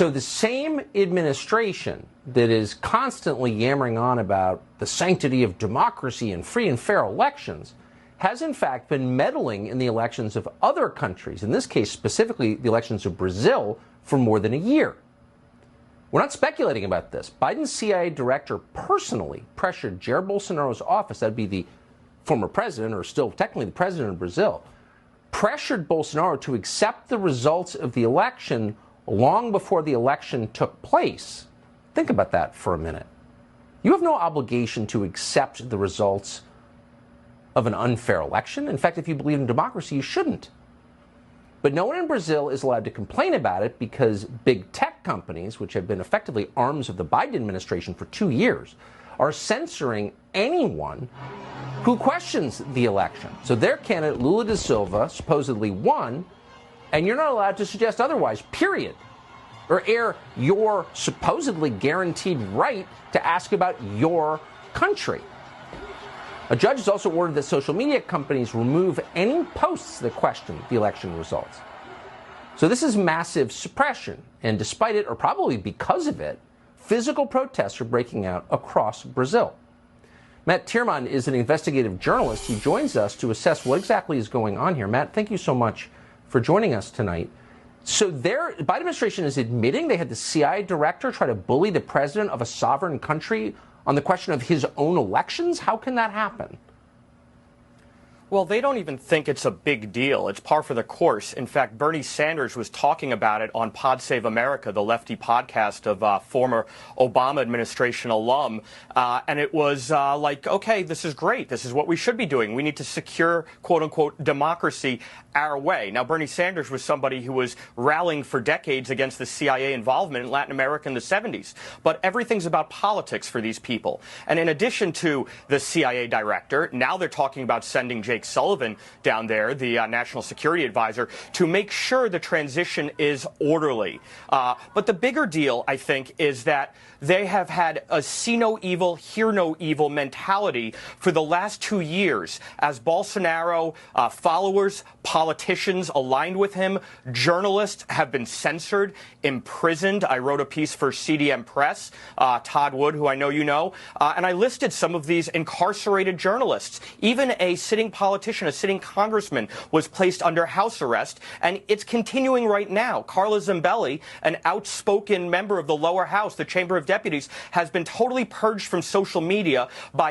So the same administration that is constantly yammering on about the sanctity of democracy and free and fair elections has in fact been meddling in the elections of other countries, in this case specifically the elections of Brazil, for more than a year. We're not speculating about this. Biden's CIA director personally pressured Jair Bolsonaro's office, that'd be the former president, or still technically the president of Brazil, pressured Bolsonaro to accept the results of the election long before the election took place. Think about that for a minute. You have no obligation to accept the results of an unfair election. In fact, if you believe in democracy, you shouldn't. But no one in Brazil is allowed to complain about it because big tech companies, which have been effectively arms of the Biden administration for 2 years, are censoring anyone who questions the election. So their candidate, Lula da Silva, supposedly won, and you're not allowed to suggest otherwise, period, or air your supposedly guaranteed right to ask about your country. A judge has also ordered that social media companies remove any posts that question the election results. So this is massive suppression, and despite it, or probably because of it, physical protests are breaking out across Brazil. Matt Tierman is an investigative journalist. He joins us to assess what exactly is going on here. Matt, thank you so much for joining us tonight. So the Biden administration is admitting they had the CIA director try to bully the president of a sovereign country on the question of his own elections? How can that happen? Well, they don't even think it's a big deal. It's par for the course. In fact, Bernie Sanders was talking about it on Pod Save America, the lefty podcast of former Obama administration alum. And it was like, okay, this is great. This is what we should be doing. We need to secure, quote unquote, democracy our way. Now, Bernie Sanders was somebody who was rallying for decades against the CIA involvement in Latin America in the 70s. But everything's about politics for these people. And in addition to the CIA director, now they're talking about sending Jake Sullivan down there, the national security advisor, to make sure the transition is orderly. But the bigger deal, I think, is that they have had a see no evil, hear no evil mentality for the last 2 years as Bolsonaro followers, politicians aligned with him, journalists have been censored, imprisoned. I wrote a piece for CDM Press, Todd Wood, who I know you know, and I listed some of these incarcerated journalists. Even a sitting politician, a sitting congressman, was placed under house arrest, and it's continuing right now. Carla Zambelli, an outspoken member of the lower house, the Chamber of Deputies, has been totally purged from social media by